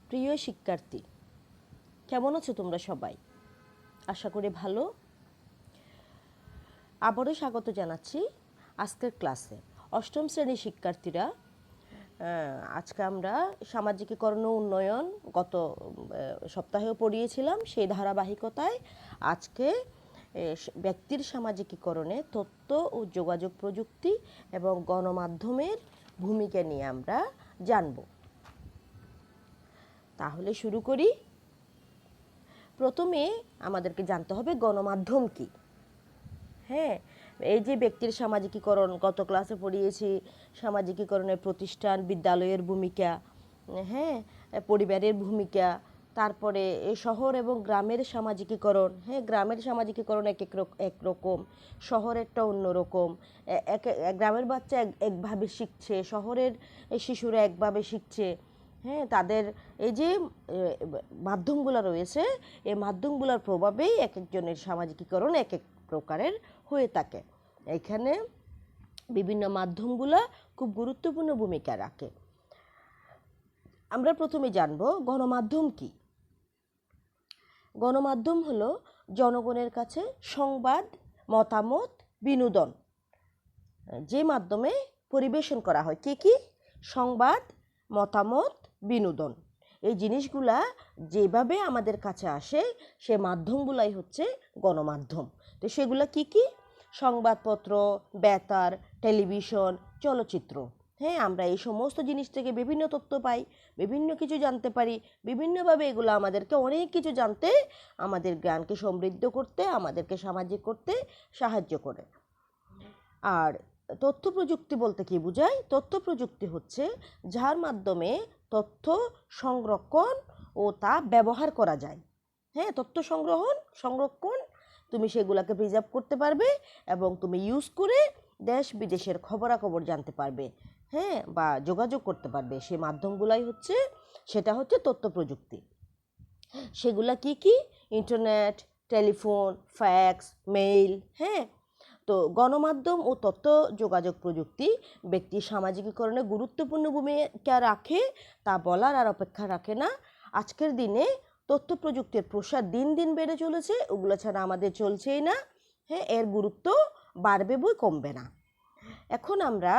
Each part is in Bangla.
প্রিয় শিক্ষার্থী, কেমন আছো তোমরা সবাই? আশা করি ভালো। আবারও স্বাগত জানাচ্ছি আজকের ক্লাসে। অষ্টম শ্রেণীর শিক্ষার্থীরা, আজকে আমরা সামাজিকীকরণ ও উন্নয়ন গত সপ্তাহেও পড়িয়েছিলাম। সেই ধারাবাহিকতায় আজকে ব্যক্তির সামাজিকীকরণে তথ্য ও যোগাযোগ প্রযুক্তি এবং গণমাধ্যমের ভূমিকা নিয়ে আমরা জানব। তাহলে শুরু করি। প্রথমে আমাদেরকে জানতে হবে গণমাধ্যম কি। হ্যাঁ, এই যে ব্যক্তির সামাজিকীকরণ গত ক্লাসে পড়িয়েছি, সামাজিকীকরণের প্রতিষ্ঠান, বিদ্যালয়ের ভূমিকা, হ্যাঁ, পরিবারের ভূমিকা, তারপরে এই শহর এবং গ্রামের সামাজিকীকরণ। হ্যাঁ, গ্রামের সামাজিকীকরণ এক রকম, শহরেরটা অন্যরকম। গ্রামের বাচ্চা একভাবে শিখছে, শহরের শিশুরা একভাবে শিখছে। হ্যাঁ, তাদের এই যে মাধ্যমগুলো রয়েছে, এই মাধ্যমগুলোর প্রভাবেই এক একজনের সামাজিকীকরণ এক এক প্রকারের হয়ে থাকে। এখানে বিভিন্ন মাধ্যমগুলো খুব গুরুত্বপূর্ণ ভূমিকা রাখে। আমরা প্রথমে জানব গণমাধ্যম কি। গণমাধ্যম হলো জনগণের কাছে সংবাদ, মতামত, বিনোদন যে মাধ্যমে পরিবেশন করা হয়। কি সংবাদ, মতামত, বিনোদন, এই জিনিসগুলা যেভাবে আমাদের কাছে আসে সে মাধ্যমগুলাই হচ্ছে গণমাধ্যম। তো সেগুলা কি? সংবাদপত্র, বেতার, টেলিভিশন, চলচ্চিত্র। হ্যাঁ, আমরা এই সমস্ত জিনিস থেকে বিভিন্ন তথ্য পাই, বিভিন্ন কিছু জানতে পারি। বিভিন্নভাবে এগুলো আমাদেরকে অনেক কিছু জানতে, আমাদের জ্ঞানকে সমৃদ্ধ করতে, আমাদেরকে সামাজিক করতে সাহায্য করে। আর তথ্য প্রযুক্তি বলতে কি বোঝায়? তথ্য প্রযুক্তি হচ্ছে যার মাধ্যমে তথ্য সংরক্ষণ ও তা ব্যবহার করা যায়। হ্যাঁ, তথ্য সংরক্ষণ তুমি সেগুলোকে প্রিজার্ভ করতে পারবে এবং তুমি ইউজ করে দেশ বিদেশের খবরাখবর জানতে পারবে। হ্যাঁ, বা যোগাযোগ করতে পারবে। সেই মাধ্যমগুলাই হচ্ছে, সেটা হচ্ছে তথ্য প্রযুক্তি। সেগুলা কি? Internet, telephone, fax, mail. হ্যাঁ, তো গণমাধ্যম ও তথ্য যোগাযোগ প্রযুক্তি ব্যক্তির সামাজিকীকরণে গুরুত্বপূর্ণ ভূমিকা রাখে, তা বলার আর অপেক্ষা রাখে না। আজকের দিনে তথ্য প্রযুক্তির প্রসার দিন দিন বেড়ে চলেছে, ওগুলো ছাড়া আমাদের চলছেই না। হ্যাঁ, এর গুরুত্ব বাড়বে বই কমবে না। এখন আমরা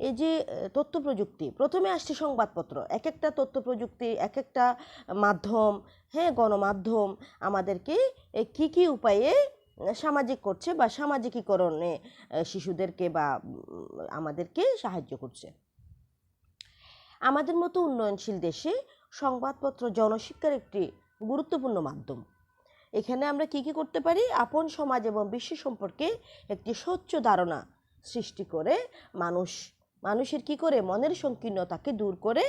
এই যে তথ্য প্রযুক্তি, প্রথমে আসছে সংবাদপত্র। এক একটা তথ্য প্রযুক্তি, এক একটা মাধ্যম, হ্যাঁ, গণমাধ্যম আমাদেরকে কি উপায়ে সামাজিক করছে বা সামাজিকীকরণে শিশুদেরকে বা আমাদেরকে সাহায্য করছে। আমাদের মতো উন্নয়নশীল দেশে সংবাদপত্র জনশিক্ষার একটি গুরুত্বপূর্ণ মাধ্যম। এখানে আমরা কি করতে পারি? আপন সমাজ এবং বিশ্ব সম্পর্কে একটি স্বচ্ছ ধারণা সৃষ্টি করে মানুষের কি করে মনের সংকীর্ণতাকে দূর করে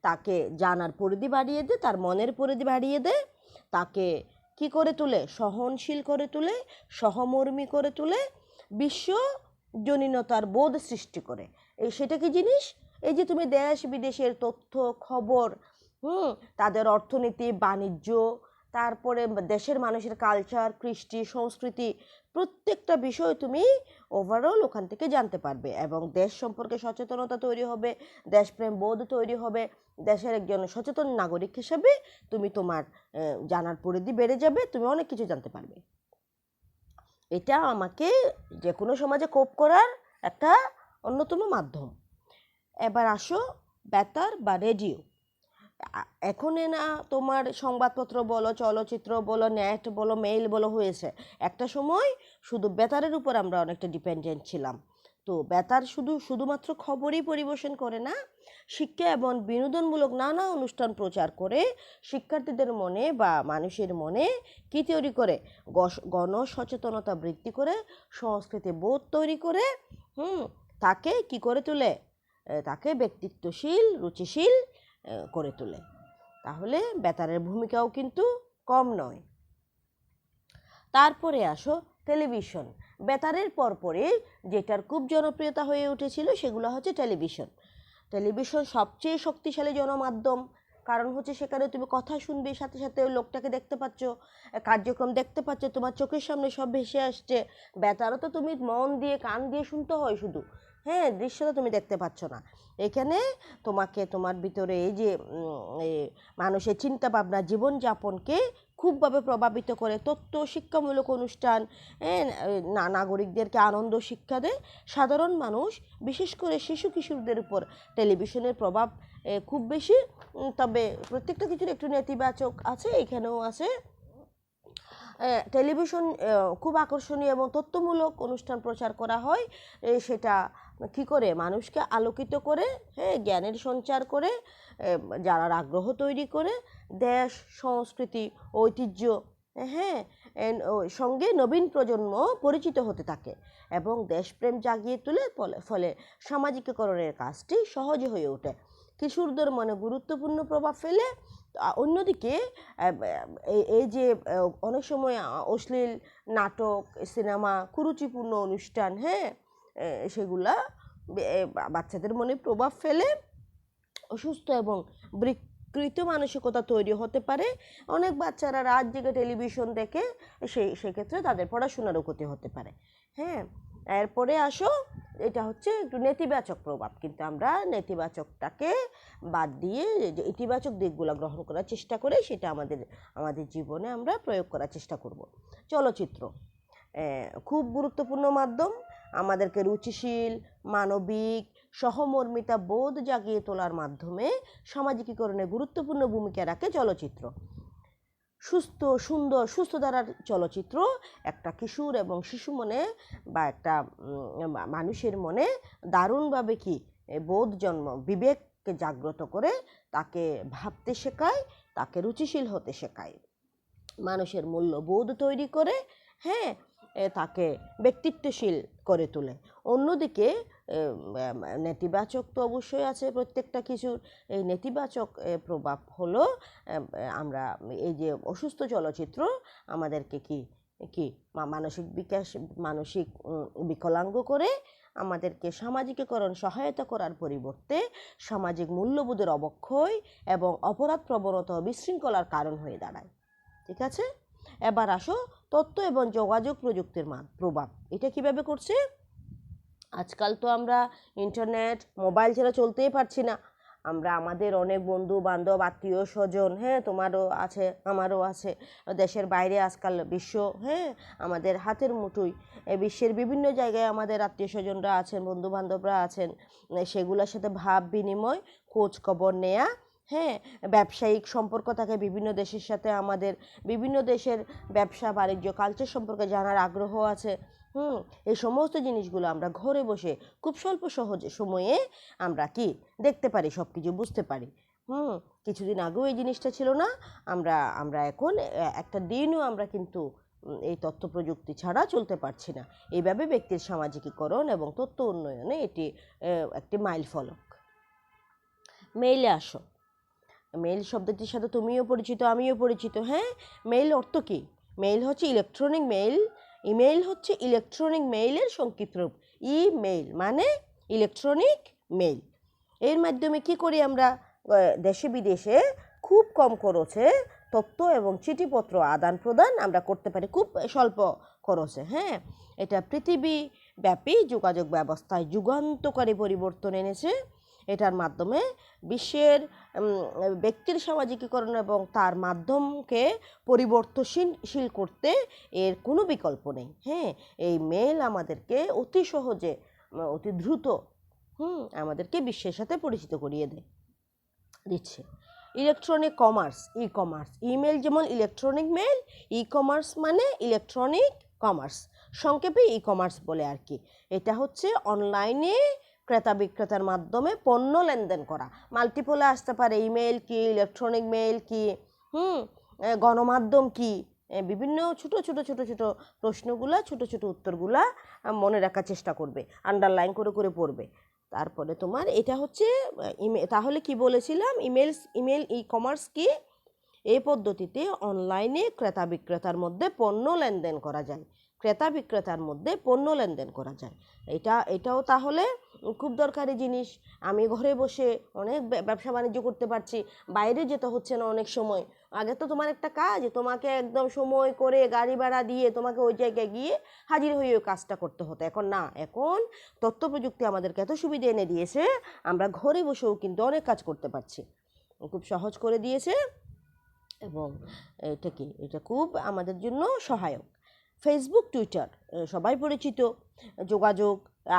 তাকে জানার পরিধি বাড়িয়ে দেয়, তার মনের পরিধি বাড়িয়ে দেয়, তাকে কি করে তোলে? সহনশীল করে তোলে, সহমর্মী করে তোলে, বিশ্বজনীনতার বোধ সৃষ্টি করে। সেটা কি জিনিস? এই যে তুমি দেশ বিদেশের তথ্য খবর, তাদের অর্থনীতি, বাণিজ্য, তারপরে দেশের মানুষের কালচার, কৃষ্টি, সংস্কৃতি, প্রত্যেকটা বিষয় তুমি ওভারঅল ওখান থেকে জানতে পারবে এবং দেশ সম্পর্কে সচেতনতা তৈরি হবে, দেশপ্রেম বোধ তৈরি হবে। দেশের একজন সচেতন নাগরিক হিসেবে তুমি তোমার জানার পরিধি বেড়ে যাবে, তুমি অনেক কিছু জানতে পারবে। এটা আমাকে যে কোনো সমাজে কোপ করার একটা অন্যতম মাধ্যম। এবার আসো বেতার বা রেডিও। এখন না তোমার সংবাদপত্র বলো, চলচ্চিত্র বলো, নেট বলো, মেইল বলো হয়েছে। একটা সময় শুধু বেতারের উপর আমরা অনেকটা ডিপেন্ডেন্ট ছিলাম। তো বেতার শুধুমাত্র খবরই পরিবেশন করে না, শিক্ষা এবং বিনোদনমূলক নানা অনুষ্ঠান প্রচার করে শিক্ষার্থীদের মনে বা মানুষের মনে কি তৈরি করে? গণসচেতনতা বৃদ্ধি করে, সংস্কৃতি বোধ তৈরি করে, তাকে কি করে তোলে? তাকে ব্যক্তিত্বশীল, রুচিশীল করে তোলে। তাহলে বেতারের ভূমিকাও কিন্তু কম নয়। তারপরে আসো টেলিভিশন। বেতারের পরপরে যেটার খুব জনপ্রিয়তা হয়ে উঠেছিল সেগুলো হচ্ছে টেলিভিশন। টেলিভিশন সবচেয়ে শক্তিশালী জনমাধ্যম, কারণ হচ্ছে সেখানে তুমি কথা শুনবে, সাথে সাথে ওই লোকটাকে দেখতে পাচ্ছ, কার্যক্রম দেখতে পাচ্ছ, তোমার চোখের সামনে সব ভেসে আসছে। বেতারও তো তুমি মন দিয়ে কান দিয়ে শুনতে হয় শুধু, হ্যাঁ, দৃশ্যটা তুমি দেখতে পাচ্ছ না। এখানে তোমাকে তোমার ভিতরে এই যে মানুষের চিন্তা ভাবনা জীবনযাপনকে খুবভাবে প্রভাবিত করে তথ্য শিক্ষামূলক অনুষ্ঠান, নাগরিকদেরকে আনন্দ শিক্ষা দেয়। সাধারণ মানুষ বিশেষ করে শিশু কিশোরদের উপর টেলিভিশনের প্রভাব খুব বেশি। তবে প্রত্যেকটা কিছুর একটু নেতিবাচক আছে, এখানেও আছে। টেলিভিশন খুব আকর্ষণীয় এবং তথ্যমূলক অনুষ্ঠান প্রচার করা হয়, সেটা কী করে মানুষকে আলোকিত করে, হ্যাঁ, জ্ঞানের সঞ্চার করে, জানার আগ্রহ তৈরি করে, দেশ সংস্কৃতি ঐতিহ্য, হ্যাঁ, সঙ্গে নবীন প্রজন্ম পরিচিত হতে থাকে এবং দেশপ্রেম জাগিয়ে তোলে। ফলে সামাজিকীকরণের কাজটি সহজে হয়ে ওঠে, কিশোরদের মনে গুরুত্বপূর্ণ প্রভাব ফেলে। অন্যদিকে এই যে অনেক সময় অশ্লীল নাটক, সিনেমা, কুরুচিপূর্ণ অনুষ্ঠান, হ্যাঁ, সেগুলা বাচ্চাদের মনে প্রভাব ফেলে, অসুস্থ এবং বিকৃত মানসিকতা তৈরি হতে পারে। অনেক বাচ্চারা রাত জেগে টেলিভিশন দেখে, সেক্ষেত্রে তাদের পড়াশোনারও ক্ষতি হতে পারে। হ্যাঁ, এরপরে আসো, এটা হচ্ছে একটু নেতিবাচক প্রভাব, কিন্তু আমরা নেতিবাচকটাকে বাদ দিয়ে যে ইতিবাচক দিকগুলো গ্রহণ করার চেষ্টা করে সেটা আমাদের জীবনে আমরা প্রয়োগ করার চেষ্টা করব। চলচ্চিত্র খুব গুরুত্বপূর্ণ মাধ্যম, আমাদেরকে রুচিশীল, মানবিক, সহমর্মিতা বোধ জাগিয়ে তোলার মাধ্যমে সামাজিকীকরণে গুরুত্বপূর্ণ ভূমিকা রাখে চলচ্চিত্র। সুস্থ, সুন্দর, সুস্থ ধারার চলচ্চিত্র একটা কিশোর এবং শিশু মনে বা একটা মানুষের মনে দারুণভাবে কি বোধ জন্ম, বিবেককে জাগ্রত করে, তাকে ভাবতে শেখায়, তাকে রুচিশীল হতে শেখায়, মানুষের মূল্যবোধ তৈরি করে, হ্যাঁ, তাকে ব্যক্তিত্বশীল করে তোলে। অন্যদিকে নেতিবাচক তো অবশ্যই আছে প্রত্যেকটা কিছুর। এই নেতিবাচক প্রভাব হলো আমরা এই যে অসুস্থ চলচ্চিত্র আমাদেরকে কি মানসিক বিকাশ, মানসিক বিকলাঙ্গ করে, আমাদেরকে সামাজিকীকরণ সহায়তা করার পরিবর্তে সামাজিক মূল্যবোধের অবক্ষয় এবং অপরাধ প্রবণতা ও বিশৃঙ্খলার কারণ হয়ে দাঁড়ায়। ঠিক আছে, এবার আসো তথ্য এবং যোগাযোগ প্রযুক্তির প্রভাব। এটা কিভাবে করছে? আজকাল তো আমরা ইন্টারনেট, মোবাইল ছাড়া চলতেই পারছি না। আমরা আমাদের অনেক বন্ধু বান্ধব, আত্মীয় স্বজন, হ্যাঁ, তোমারও আছে, আমারও আছে, দেশের বাইরে আজকাল বিশ্ব, হ্যাঁ, আমাদের হাতের মুঠোয়। বিশ্বের বিভিন্ন জায়গায় আমাদের আত্মীয় স্বজনরা আছেন, বন্ধু বান্ধবরা আছেন। সেগুলোর সাথে ভাব বিনিময়, খোঁজ খবর নেয়া, হ্যাঁ, ব্যবসায়িক সম্পর্ক থাকে বিভিন্ন দেশের সাথে, আমাদের বিভিন্ন দেশের ব্যবসা বাণিজ্য কালচার সম্পর্কে জানার আগ্রহ আছে। এই সমস্ত জিনিসগুলো আমরা ঘরে বসে খুব স্বল্প সহজে সময়ে আমরা কি দেখতে পারি, সব কিছু বুঝতে পারি। কিছুদিন আগেও এই জিনিসটা ছিল না। আমরা এখন একটা দিনও আমরা কিন্তু এই তথ্য প্রযুক্তি ছাড়া চলতে পারছি না। এইভাবে ব্যক্তির সামাজিকীকরণ এবং তথ্য উন্নয়নে এটি একটি মাইল ফলক। মেইলে আসো। মেইল শব্দটির সাথে তুমিও পরিচিত, আমিও পরিচিত। হ্যাঁ, মেইল অর্থ কী? মেইল হচ্ছে ইলেকট্রনিক মেইল। ইমেইল হচ্ছে ইলেকট্রনিক মেইলের সংক্ষিপ্ত রূপ। ইমেইল মানে ইলেকট্রনিক মেইল। এর মাধ্যমে কি করি আমরা? দেশে বিদেশে খুব কম খরচে তথ্য এবং চিঠিপত্র আদান প্রদান আমরা করতে পারি, খুব স্বল্প খরচে। হ্যাঁ, এটা পৃথিবীব্যাপী যোগাযোগ ব্যবস্থায় যুগান্তকারী পরিবর্তন এনেছে। এটার মাধ্যমে বিশ্বের ব্যক্তির সামাজিকীকরণ এবং তার মাধ্যমকে পরিবর্তনশীল করতে এর কোনো বিকল্প নেই। হ্যাঁ, এই মেল আমাদেরকে অতি সহজে, অতি দ্রুত আমাদেরকে বিশ্বের সাথে পরিচিত করিয়ে দিচ্ছে। Electronic commerce, e commerce. Email যেমন ইলেকট্রনিক মেল, ই কমার্স মানে ইলেকট্রনিক কমার্স, সংক্ষেপে ই কমার্স বলে আর কি। এটা হচ্ছে অনলাইনে ক্রেতা বিক্রেতার মাধ্যমে পণ্য লেনদেন করা। মাল্টিপলে আসতে পারে, ইমেল কি, ইলেকট্রনিক মেল কি, গণমাধ্যম কি, বিভিন্ন ছোট ছোট ছোট ছোট প্রশ্নগুলা, ছোট ছোট উত্তরগুলা মনে রাখার চেষ্টা করবে, আন্ডারলাইন করে করে পড়বে। তারপরে তোমার এটা হচ্ছে তাহলে কি বলেছিলাম? ইমেল ই কমার্স কি? এই পদ্ধতিতে অনলাইনে ক্রেতা বিক্রেতার মধ্যে পণ্য লেনদেন করা যায়। ক্রেতা বিক্রেতার মধ্যে পণ্য লেনদেন করা যায়। এটাও তাহলে খুব দরকারি জিনিস। আমি ঘরে বসে অনেক ব্যবসা বাণিজ্য করতে পারছি, বাইরে যেতে হচ্ছে না অনেক সময়। আগে তো তোমার একটা কাজ, তোমাকে একদম সময় করে গাড়ি ভাড়া দিয়ে তোমাকে ওই জায়গায় গিয়ে হাজির হয়ে ওই কাজটা করতে হতো। এখন না, এখন তথ্য প্রযুক্তি আমাদেরকে এত সুবিধা এনে দিয়েছে, আমরা ঘরে বসেও কিন্তু অনেক কাজ করতে পারছি, খুব সহজ করে দিয়েছে। এবং এটা খুব আমাদের জন্য সহায়ক। ফেসবুক, টুইটার সবাই পরিচিত। যোগাযোগ,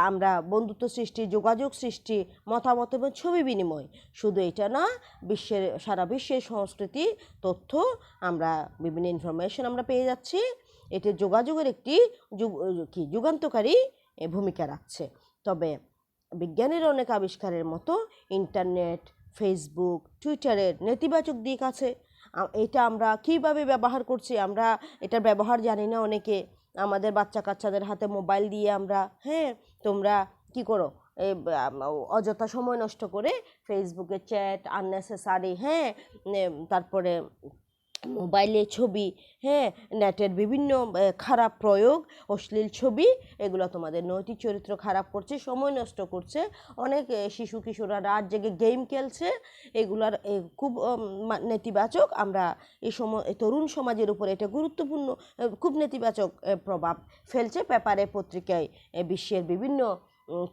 আমরা বন্ধুত্ব সৃষ্টি, যোগাযোগ সৃষ্টি, মতামত এবং ছবি বিনিময়। শুধু এটা না, সারা বিশ্বের সংস্কৃতি, তথ্য, আমরা বিভিন্ন ইনফরমেশন আমরা পেয়ে যাচ্ছি। এটি যোগাযোগের একটি যুগান্তকারী ভূমিকা রাখছে। তবে বিজ্ঞানের অনেক আবিষ্কারের মতো ইন্টারনেট, ফেসবুক, টুইটারের নেতিবাচক দিক আছে। এটা আমরা কীভাবে ব্যবহার করছি, আমরা এটার ব্যবহার জানি না অনেকে। আমাদের বাচ্চা কাচ্চাদের হাতে মোবাইল দিয়ে আমরা, তোমরা কি করো, অযথা সময় নষ্ট করে ফেসবুকে চ্যাট, আননেসেসারি, তারপরে মোবাইলে ছবি, নেটের বিভিন্ন খারাপ প্রয়োগ, অশ্লীল ছবি, এগুলো তোমাদের নৈতিক চরিত্র খারাপ করছে, সময় নষ্ট করছে। অনেক শিশু কিশোররা রাত জেগে গেম খেলছে, এগুলার খুব নেতিবাচক। আমরা এই তরুণ সমাজের উপর এটা গুরুত্বপূর্ণ, খুব নেতিবাচক প্রভাব ফেলছে। পেপারে, পত্রিকায় বিশ্বের বিভিন্ন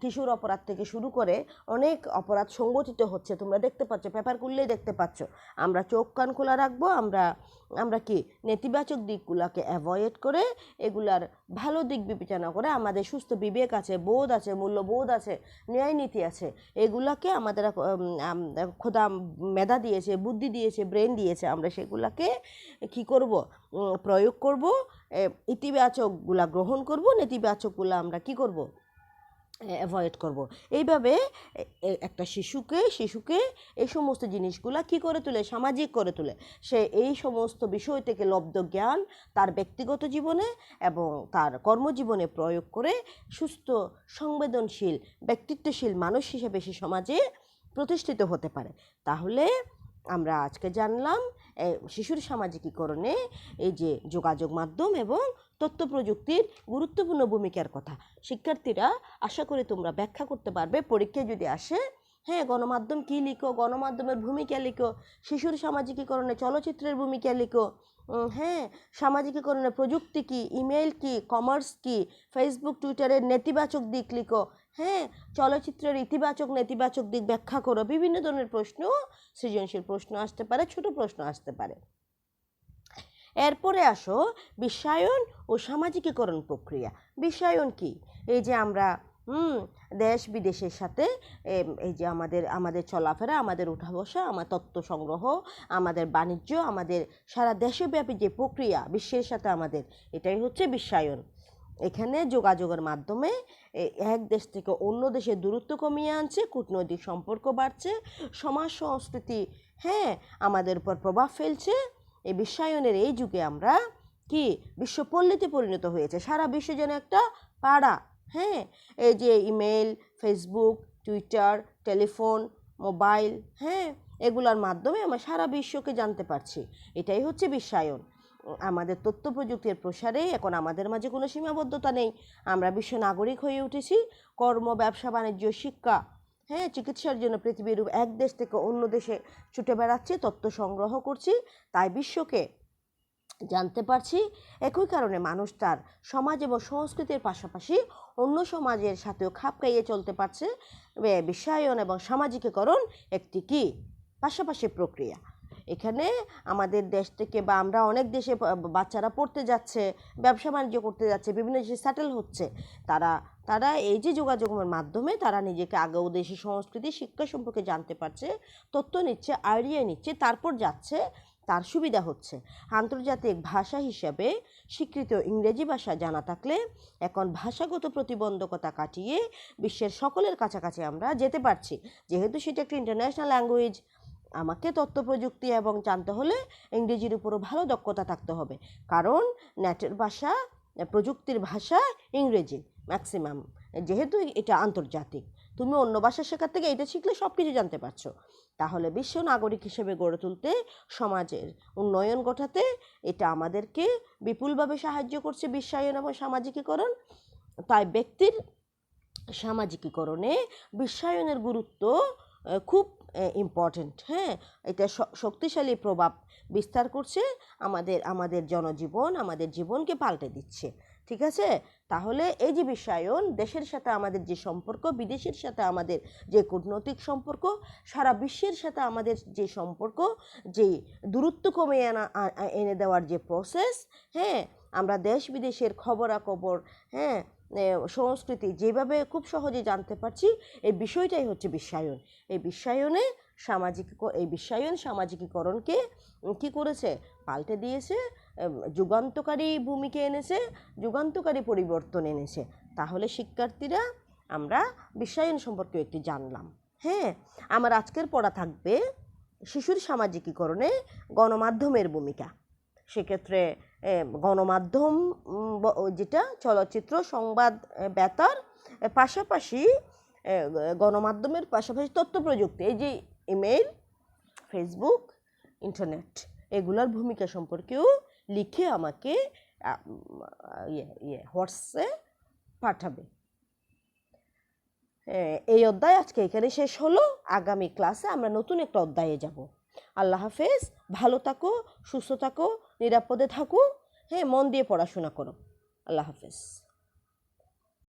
কিশোর অপরাধ থেকে শুরু করে অনেক অপরাধ সংগঠিত হচ্ছে, তোমরা দেখতে পাচ্ছ, পেপার খুললেই দেখতে পাচ্ছ। আমরা চোখ কান খোলা রাখবো, আমরা কি নেতিবাচক দিকগুলোকে অ্যাভয়েড করে এগুলার ভালো দিক বিবেচনা করে, আমাদের সুস্থ বিবেক আছে, বোধ আছে, মূল্যবোধ আছে, ন্যায় নীতি আছে, এগুলাকে আমাদের খোদা মেধা দিয়েছে, বুদ্ধি দিয়েছে, ব্রেন দিয়েছে, আমরা সেগুলাকে কি করব, প্রয়োগ করব, ইতিবাচকগুলা গ্রহণ করব, নেতিবাচকগুলা আমরা কি করব, অ্যাভয়েড করব। এইভাবে একটা শিশুকে এই সমস্ত জিনিসগুলা কি করে তোলে, সামাজিক করে তোলে। সে এই সমস্ত বিষয় থেকে লব্ধ জ্ঞান তার ব্যক্তিগত জীবনে এবং তার কর্মজীবনে প্রয়োগ করে সুস্থ, সংবেদনশীল, ব্যক্তিত্বশীল মানুষ হিসেবে সে সমাজে প্রতিষ্ঠিত হতে পারে। তাহলে আমরা আজকে জানলাম শিশুর সামাজিকীকরণে এই যে যোগাযোগ মাধ্যম এবং তথ্য প্রযুক্তির গুরুত্বপূর্ণ ভূমিকার কথা। শিক্ষার্থীরা, আশা করি তোমরা ব্যাখ্যা করতে পারবে পরীক্ষায় যদি আসে। গণমাধ্যম কী লিখো, গণমাধ্যমের ভূমিকা লিখো, শিশুর সামাজিকীকরণে চলচ্চিত্রের ভূমিকা লিখো, সামাজিকীকরণে প্রযুক্তি কী, ইমেল কী, কমার্স কী, ফেসবুক, টুইটারের নেতিবাচক দিক লিখো, চলচ্চিত্রের ইতিবাচক নেতিবাচক দিক ব্যাখ্যা করো। বিভিন্ন ধরনের প্রশ্ন, সৃজনশীল প্রশ্ন আসতে পারে, ছোট প্রশ্ন আসতে পারে। এরপরে আসো বিশ্বায়ন ও সামাজিকীকরণ প্রক্রিয়া। বিশ্বায়ন কি? এই যে আমরা দেশ বিদেশের সাথে এই যে আমাদের চলাফেরা, আমাদের উঠা বসা, আমার তথ্য সংগ্রহ, আমাদের বাণিজ্য, আমাদের সারা দেশব্যাপী যে প্রক্রিয়া বিশ্বের সাথে আমাদের, এটাই হচ্ছে বিশ্বায়ন। এখানে যোগাযোগের মাধ্যমে এক দেশ থেকে অন্য দেশের দূরত্ব কমিয়ে আনছে, কূটনৈতিক সম্পর্ক বাড়ছে, সমাজ সংস্কৃতি আমাদের উপর প্রভাব ফেলছে। এই বিশ্বায়নের এই যুগে আমরা কি বিশ্বপল্লীতে পরিণত হয়েছে, সারা বিশ্ব যেন একটা পাড়া। এই যে email, Facebook, Twitter, telephone, mobile, এগুলোর মাধ্যমে আমরা সারা বিশ্বকে জানতে পারছি। এটাই হচ্ছে বিশ্বায়ন। আমাদের তথ্য প্রযুক্তির প্রসারে এখন আমাদের মাঝে কোনো সীমাবদ্ধতা নেই। আমরা বিশ্ব নাগরিক হয়ে উঠেছি। কর্ম, ব্যবসা, বাণিজ্য, শিক্ষা, চিকিৎসার জন্য পৃথিবীর এক দেশ থেকে অন্য দেশে ছুটে বেড়াচ্ছি, তথ্য সংগ্রহ করছি, তাই বিশ্বকে জানতে পারছি। একই কারণে মানুষ তার সমাজ এবং সংস্কৃতির পাশাপাশি অন্য সমাজের সাথেও খাপ খাইয়ে চলতে পারছে। বিশ্বায়ন এবং সামাজিকীকরণ একটি কি পাশাপাশি প্রক্রিয়া। এখানে আমাদের দেশ থেকে বা আমরা অনেক দেশে বাচ্চারা পড়তে যাচ্ছে, ব্যবসা বাণিজ্য করতে যাচ্ছে, বিভিন্ন দেশে সেটেল হচ্ছে। তারা এই যে যোগাযোগের মাধ্যমে তারা নিজেকে আগেও দেশের সংস্কৃতি, শিক্ষা সম্পর্কে জানতে পারছে, তথ্য নিচ্ছে, আইডিয়া নিচ্ছে, তারপর যাচ্ছে, তার সুবিধা হচ্ছে। আন্তর্জাতিক ভাষা হিসাবে স্বীকৃত ইংরেজি ভাষা জানা থাকলে এখন ভাষাগত প্রতিবন্ধকতা কাটিয়ে বিশ্বের সকলের কাছাকাছি আমরা যেতে পারছি। যেহেতু সেটা একটা ইন্টারন্যাশনাল ল্যাঙ্গুয়েজ, আমাকে তথ্য প্রযুক্তি এবং জানতে হলে ইংরেজির উপরও ভালো দক্ষতা থাকতে হবে, কারণ নেটের ভাষা, প্রযুক্তির ভাষা ইংরেজি ম্যাক্সিমাম, যেহেতু এটা আন্তর্জাতিক। তুমি অন্য ভাষা শেখার থেকে এটা শিখলে সব কিছু জানতে পারছো। তাহলে বিশ্ব নাগরিক হিসেবে গড়ে তুলতে, সমাজের উন্নয়ন ঘটাতে এটা আমাদেরকে বিপুলভাবে সাহায্য করছে বিশ্বায়ন এবং সামাজিকীকরণ। তাই ব্যক্তির সামাজিকীকরণে বিশ্বায়নের গুরুত্ব খুব ইম্পর্টেন্ট। হ্যাঁ, এটা শক্তিশালী প্রভাব বিস্তার করছে আমাদের জনজীবন, আমাদের জীবনকে পাল্টে দিচ্ছে। ঠিক আছে, তাহলে এই যে বিশ্বায়ন, দেশের সাথে আমাদের যে সম্পর্ক, বিদেশের সাথে আমাদের যে কূটনৈতিক সম্পর্ক, সারা বিশ্বের সাথে আমাদের যে সম্পর্ক, যে দূরত্ব কমিয়ে এনে দেওয়ার যে প্রসেস, হ্যাঁ, আমরা দেশ বিদেশের খবরাখবর, হ্যাঁ, সংস্কৃতি যেভাবে খুব সহজে জানতে পারছি, এই বিষয়টাই হচ্ছে বিশ্বায়ন। এই বিশ্বায়ন সামাজিকীকরণকে কি করেছে, পাল্টে দিয়েছে, যুগান্তকারী ভূমিকা এনেছে, যুগান্তকারী পরিবর্তন এনেছে। তাহলে শিক্ষার্থীরা, আমরা বিশ্বায়ন সম্পর্কে একটু জানলাম। হ্যাঁ, আমার আজকের পড়া থাকবে শিশুর সামাজিকীকরণে গণমাধ্যমের ভূমিকা। সেক্ষেত্রে গণমাধ্যম যেটা চলচ্চিত্র, সংবাদ, বেতার, পাশাপাশি গণমাধ্যমের পাশাপাশি তথ্য প্রযুক্তি, এই যে ইমেল, ফেসবুক, ইন্টারনেট, এগুলোর ভূমিকা সম্পর্কেও লিখে আমাকে হোয়াটসঅ্যাপে পাঠাবে। এই অধ্যায় আজকে এখানে শেষ হলো। আগামী ক্লাসে আমরা নতুন একটা অধ্যায়ে যাব। আল্লাহ হাফেজ, ভালো থাকো, সুস্থ থাকো, নিরাপদে থাকো, হ্যাঁ, মন দিয়ে পড়াশোনা করো। আল্লাহ হাফেজ।